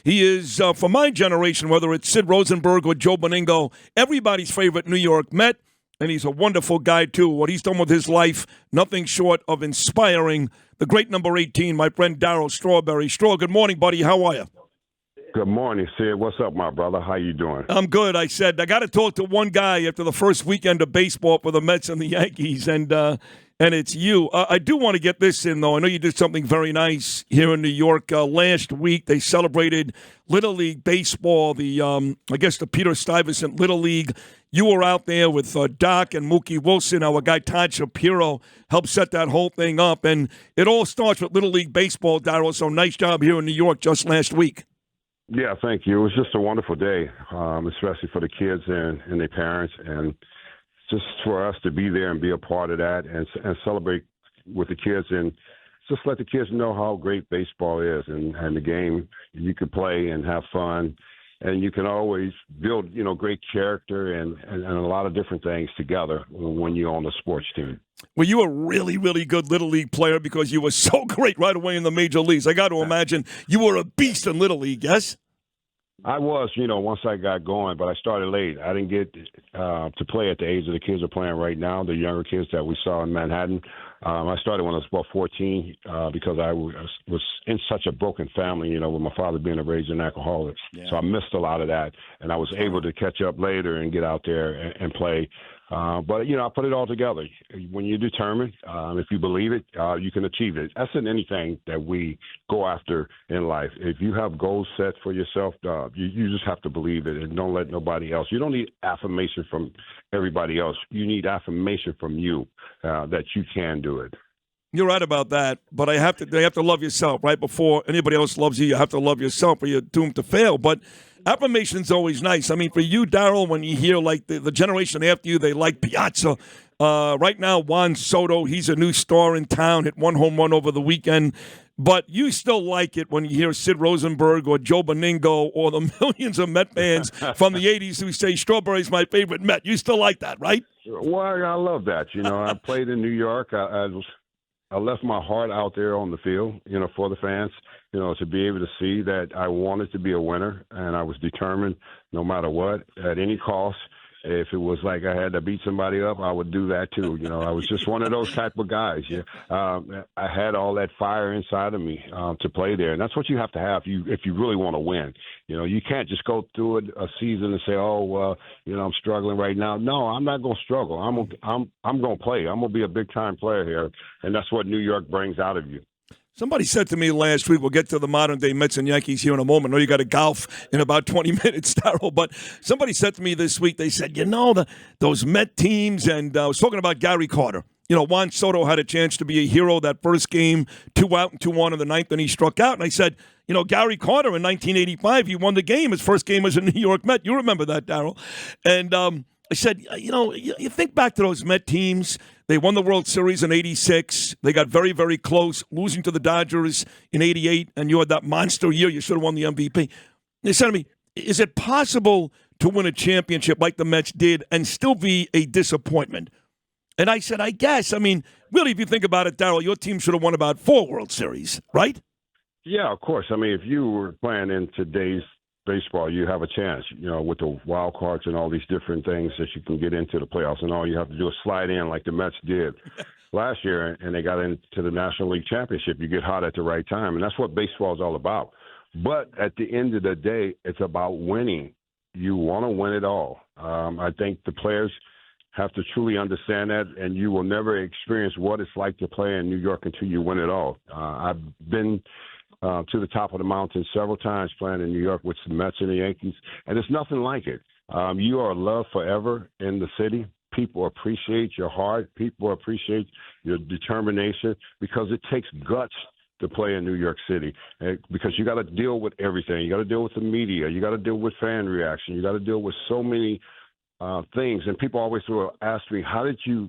He is, for my generation, whether it's Sid Rosenberg or Joe Beningo, everybody's favorite New York Met, and he's a wonderful guy, too. What he's done with his life, nothing short of inspiring. The great number 18, my friend Darryl Strawberry. Straw, good morning, buddy. How are you? Good morning, Sid. What's up, my brother? How you doing? I'm good. I said, I got to talk to one guy after the first weekend of baseball for the Mets and the Yankees, and it's you. I do want to get this in, though. I know you did something very nice here in New York. Last week, they celebrated Little League Baseball, I guess the Peter Stuyvesant Little League. You were out there with Doc and Mookie Wilson. Our guy Todd Shapiro helped set that whole thing up. And it all starts with Little League Baseball, Darryl, so nice job here in New York just last week. Yeah, thank you. It was just a wonderful day, especially for the kids and their parents. And just for us to be there and be a part of that and celebrate with the kids and just let the kids know how great baseball is and the game. You can play and have fun, and you can always build, great character and a lot of different things together when you're on the sports team. Well, you were a really, really good Little League player because you were so great right away in the major leagues. I got to imagine you were a beast in Little League, yes? I was, once I got going, but I started late. I didn't get to play at the age of the kids are playing right now, the younger kids that we saw in Manhattan. I started when I was about 14 because I was in such a broken family, with my father being a raging alcoholic. Yeah. So I missed a lot of that, and I was able to catch up later and get out there and play. But I put it all together. When you're determined, if you believe it, you can achieve it. That's in anything that we go after in life. If you have goals set for yourself, you just have to believe it and don't let nobody else. You don't need affirmation from everybody else. You need affirmation from you that you can do it. You're right about that, but they have to love yourself, right? Before anybody else loves you, you have to love yourself or you're doomed to fail. But affirmation's always nice. I mean, for you, Darryl, when you hear like the generation after you, they like Piazza. Right now, Juan Soto, he's a new star in town, hit one home run over the weekend. But you still like it when you hear Sid Rosenberg or Joe Beningo or the millions of Met fans from the 80s who say Strawberry's my favorite Met. You still like that, right? Well, I love that. I played in New York. I left my heart out there on the field, for the fans, to be able to see that I wanted to be a winner and I was determined no matter what, at any cost. If it was like I had to beat somebody up, I would do that too. I was just one of those type of guys. Yeah, I had all that fire inside of me to play there, and that's what you have to have if you really want to win. You can't just go through a season and say, "Oh, well, I'm struggling right now." No, I'm not going to struggle. I'm going to play. I'm going to be a big time player here, and that's what New York brings out of you. Somebody said to me last week, we'll get to the modern-day Mets and Yankees here in a moment. I know you got to golf in about 20 minutes, Darryl, but somebody said to me this week, they said, those Met teams, and I was talking about Gary Carter. Juan Soto had a chance to be a hero that first game, 2 out and 2-1 in the ninth, and he struck out. And I said, Gary Carter in 1985, he won the game. His first game as a New York Met. You remember that, Darryl. And I said, you think back to those Met teams. They won the World Series in 86. They got very, very close, losing to the Dodgers in 88, and you had that monster year. You should have won the MVP. They said to me, is it possible to win a championship like the Mets did and still be a disappointment? And I said, I guess. I mean, really, if you think about it, Darryl, your team should have won about 4 World Series, right? Yeah, of course. I mean, if you were playing in today's baseball, you have a chance, with the wild cards and all these different things that you can get into the playoffs, and all you have to do is slide in like the Mets did last year, and they got into the National League Championship. You get hot at the right time, and that's what baseball is all about. But at the end of the day, it's about winning. You want to win it all. I think the players have to truly understand that, and you will never experience what it's like to play in New York until you win it all. I've been to the top of the mountain several times playing in New York with the Mets and the Yankees, and it's nothing like it. You are loved forever in the city. People appreciate your heart. People appreciate your determination because it takes guts to play in New York City because you got to deal with everything. You got to deal with the media. You got to deal with fan reaction. You got to deal with so many things. And people always sort of ask me, how did you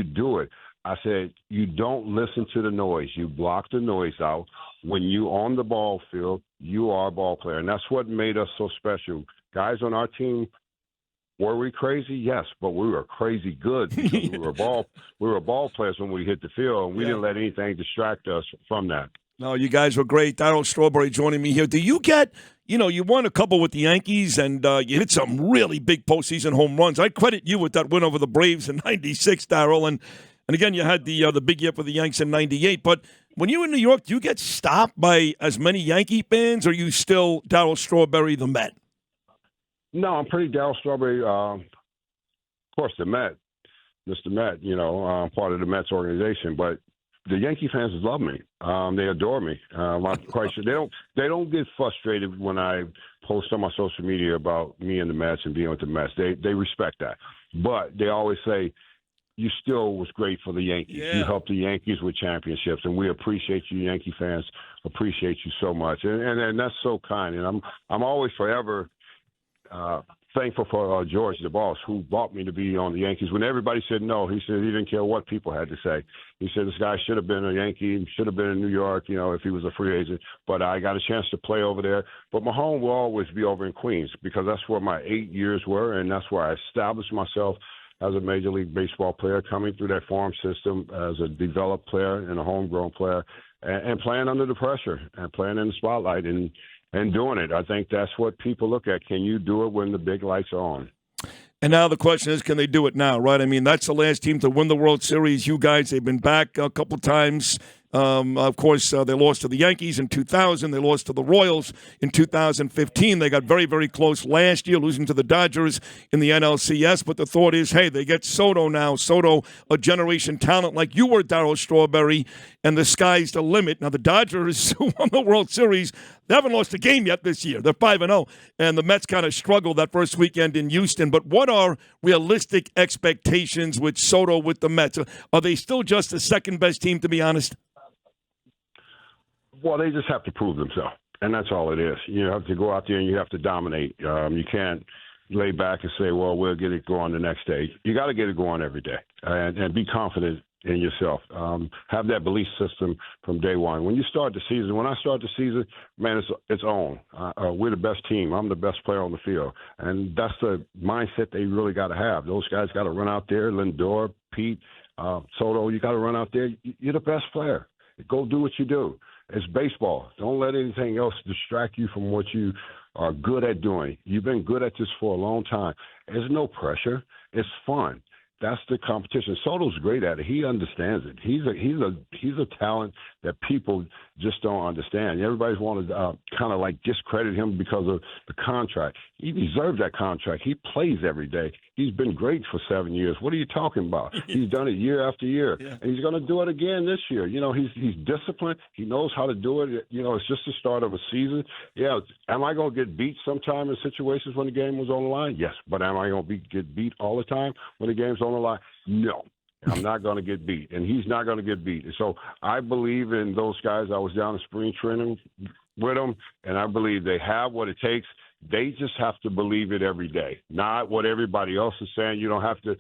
do it? I said, you don't listen to the noise. You block the noise out. When you on the ball field, you are a ball player. And that's what made us so special. Guys on our team, were we crazy? Yes, but we were crazy good because we were ball players when we hit the field, and we didn't let anything distract us from that. No, you guys were great. Darryl Strawberry joining me here. Do you get, you won a couple with the Yankees and you hit some really big postseason home runs. I credit you with that win over the Braves in '96, Darryl. And again, you had the big year for the Yanks in '98. But when you're in New York, do you get stopped by as many Yankee fans, or are you still Darryl Strawberry, the Met? No, I'm pretty Darryl Strawberry. Of course, the Met, Mr. Met, I'm part of the Mets organization, but the Yankee fans love me. They adore me. I'm quite sure they don't get frustrated when I post on my social media about me and the Mets and being with the Mets. They respect that, but they always say, "You still was great for the Yankees. Yeah. You helped the Yankees with championships, and we appreciate you, Yankee fans. Appreciate you so much." And that's so kind. And I'm always forever thankful for George, the boss, who brought me to be on the Yankees. When everybody said no, he said he didn't care what people had to say. He said this guy should have been a Yankee, should have been in New York, if he was a free agent. But I got a chance to play over there. But my home will always be over in Queens because that's where my 8 years were, and that's where I established myself as a Major League Baseball player, coming through that farm system as a developed player and a homegrown player, and playing under the pressure and playing in the spotlight and doing it. I think that's what people look at. Can you do it when the big lights are on? And now the question is, can they do it now, right? I mean, that's the last team to win the World Series. You guys, they've been back a couple times. Of course, they lost to the Yankees in 2000. They lost to the Royals in 2015. They got very, very close last year, losing to the Dodgers in the NLCS. But the thought is, hey, they get Soto now. Soto, a generation talent like you were, Darryl Strawberry, and the sky's the limit. Now, the Dodgers won the World Series. They haven't lost a game yet this year. They're 5-0. And the Mets kind of struggled that first weekend in Houston. But what are realistic expectations with Soto with the Mets? Are they still just the second-best team, to be honest? Well, they just have to prove themselves, and that's all it is. You have to go out there and you have to dominate. You can't lay back and say, well, we'll get it going the next day. You got to get it going every day and be confident in yourself. Have that belief system from day one. When I start the season, man, it's on. We're the best team. I'm the best player on the field. And that's the mindset they really got to have. Those guys got to run out there, Lindor, Pete, Soto, you got to run out there. You're the best player. Go do what you do. It's baseball. Don't let anything else distract you from what you are good at doing. You've been good at this for a long time. There's no pressure. It's fun. That's the competition. Soto's great at it. He understands it. He's a talent that people just don't understand. Everybody's wanted to kind of like discredit him because of the contract. He deserves that contract. He plays every day. He's been great for 7 years. What are you talking about? He's done it year after year, and he's going to do it again this year. He's disciplined. He knows how to do it. It's just the start of a season. Yeah, am I going to get beat sometime in situations when the game was on the line? Yes, but am I going to get beat all the time when the game's on the line? No. I'm not going to get beat, and he's not going to get beat. So I believe in those guys. I was down in spring training with them, and I believe they have what it takes. They just have to believe it every day, not what everybody else is saying. You don't have to,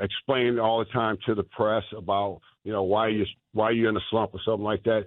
explain all the time to the press about, why you're in a slump or something like that.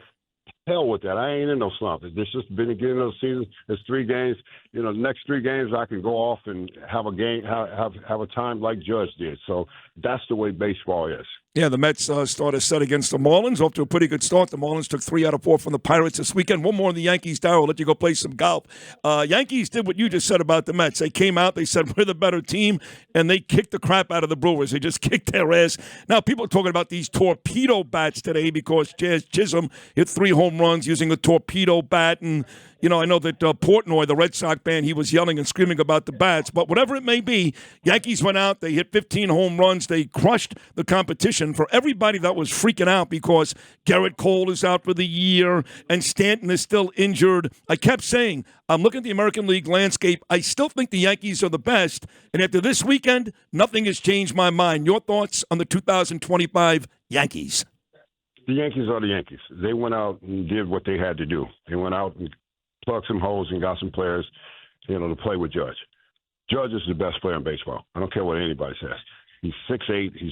Hell with that. I ain't in no slump. It's just been the beginning of the season. It's 3 games. The next 3 games I can go off and have a game, have a time like Judge did. So that's the way baseball is. Yeah, the Mets start a set against the Marlins. Off to a pretty good start. The Marlins took 3 out of 4 from the Pirates this weekend. One more on the Yankees, Darryl. I'll let you go play some golf. Yankees did what you just said about the Mets. They came out, they said, we're the better team, and they kicked the crap out of the Brewers. They just kicked their ass. Now, people are talking about these torpedo bats today because Jazz Chisholm hit 3 home runs using a torpedo bat, and I know that Portnoy, the Red Sox fan, he was yelling and screaming about the bats. But whatever it may be, Yankees went out. They hit 15 home runs. They crushed the competition. For everybody that was freaking out because Garrett Cole is out for the year and Stanton is still injured, I kept saying, I'm looking at the American League landscape. I still think the Yankees are the best. And after this weekend, nothing has changed my mind. Your thoughts on the 2025 Yankees? The Yankees are the Yankees. They went out and did what they had to do. They went out and plugged some holes and got some players, to play with Judge. Judge is the best player in baseball. I don't care what anybody says. He's 6'8". He's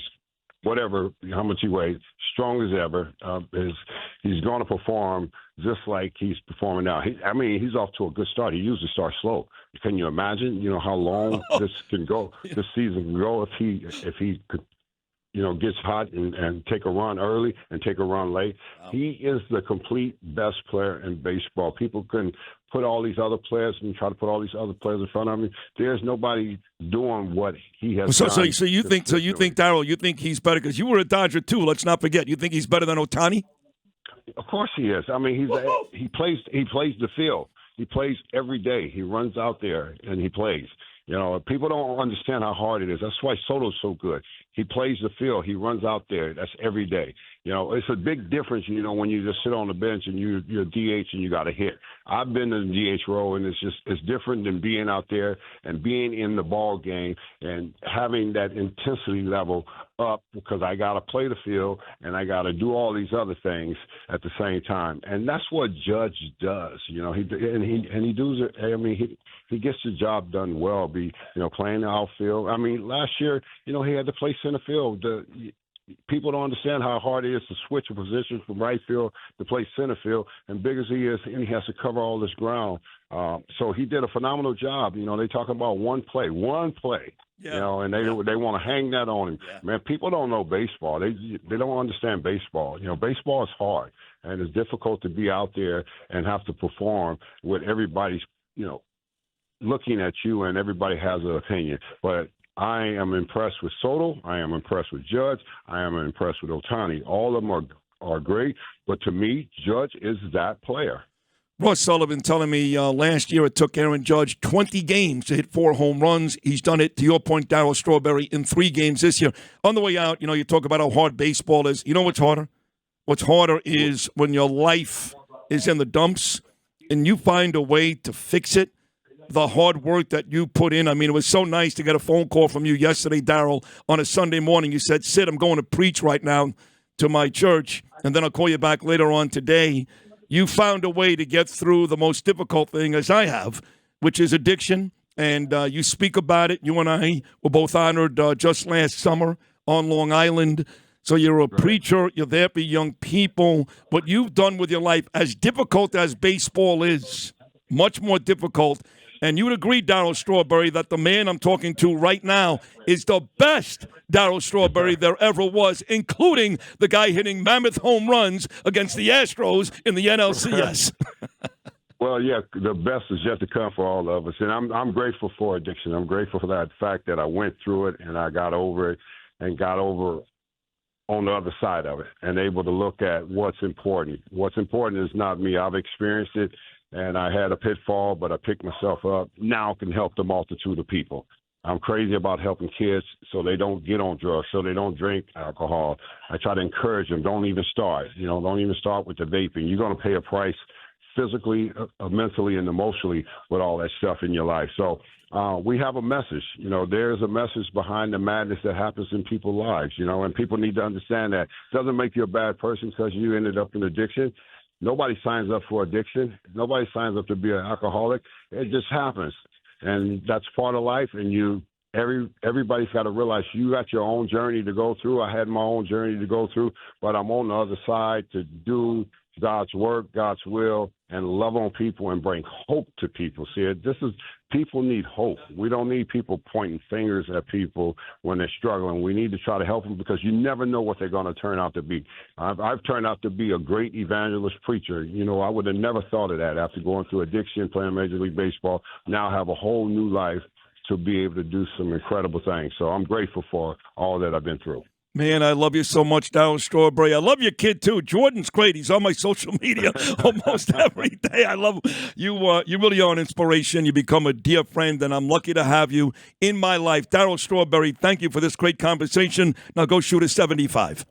whatever, how much he weighs, strong as ever. He's going to perform just like he's performing now. He's off to a good start. He usually starts slow. Can you imagine, how long this season can go if he could gets hot and take a run early and take a run late. Wow. He is the complete best player in baseball. People can put all these other players and try to put all these other players in front of him. There's nobody doing what he has So, done. so you think, Darryl, you think he's better because you were a Dodger too. Let's not forget. You think he's better than Ohtani? Of course he is. I mean, he plays the field. He plays every day. He runs out there and he plays. People don't understand how hard it is. That's why Soto's so good. He plays the field. He runs out there. That's every day. It's a big difference, when you just sit on the bench and you're DH and you got to hit. I've been in the DH role, and it's different than being out there and being in the ball game and having that intensity level up, because I got to play the field and I got to do all these other things at the same time. And that's what Judge does. He does it. I mean, he gets the job done well. Playing the outfield. I mean, last year, he had to play center field. People don't understand how hard it is to switch a position from right field to play center field. And big as he is, and he has to cover all this ground. So he did a phenomenal job. They talk about one play. Yeah. And they want to hang that on him. Yeah. Man, people don't know baseball. They don't understand baseball. Baseball is hard, and it's difficult to be out there and have to perform with everybody's, looking at you, and everybody has an opinion. But I am impressed with Soto. I am impressed with Judge. I am impressed with Ohtani. All of them are great, but to me, Judge is that player. Ross Sullivan telling me last year it took Aaron Judge 20 games to hit 4 home runs. He's done it, to your point, Darryl Strawberry, in 3 games this year. On the way out, you talk about how hard baseball is. You know what's harder? What's harder is when your life is in the dumps and you find a way to fix it. The hard work that you put in. I mean, it was so nice to get a phone call from you yesterday, Darryl, on a Sunday morning. You said, Sid, I'm going to preach right now to my church, and then I'll call you back later on today. You found a way to get through the most difficult thing, as I have, which is addiction, and you speak about it. You and I were both honored just last summer on Long Island. So you're a preacher. You're there for young people. What you've done with your life, as difficult as baseball is, much more difficult. And you would agree, Darryl Strawberry, that the man I'm talking to right now is the best Darryl Strawberry there ever was, including the guy hitting mammoth home runs against the Astros in the NLCS. Well, yeah, the best is yet to come for all of us. And I'm grateful for addiction. I'm grateful for that fact that I went through it and I got over it and got over on the other side of it and able to look at what's important. What's important is not me. I've experienced it. And I had a pitfall, but I picked myself up. Now I can help the multitude of people. I'm crazy about helping kids so they don't get on drugs, so they don't drink alcohol. I try to encourage them. Don't even start. Don't even start with the vaping. You're going to pay a price physically, mentally, and emotionally with all that stuff in your life. So we have a message. There's a message behind the madness that happens in people's lives, and people need to understand that. It doesn't make you a bad person because you ended up in addiction. Nobody signs up for addiction. Nobody signs up to be an alcoholic. It just happens, and that's part of life. And everybody's got to realize you got your own journey to go through. I had my own journey to go through, but I'm on the other side to do God's work, God's will, and love on people and bring hope to people. See, people need hope. We don't need people pointing fingers at people when they're struggling. We need to try to help them because you never know what they're going to turn out to be. I've turned out to be a great evangelist preacher. I would have never thought of that after going through addiction, playing Major League Baseball. Now I have a whole new life to be able to do some incredible things. So I'm grateful for all that I've been through. Man, I love you so much, Darryl Strawberry. I love your kid, too. Jordan's great. He's on my social media almost every day. I love you. You really are an inspiration. You become a dear friend, and I'm lucky to have you in my life. Darryl Strawberry, thank you for this great conversation. Now go shoot a 75.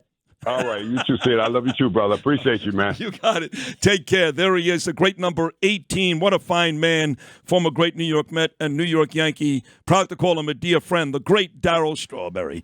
All right. You too, Sid. I love you too, brother. Appreciate you, man. You got it. Take care. There he is, the great number 18. What a fine man. Former great New York Met and New York Yankee. Proud to call him a dear friend, the great Darryl Strawberry.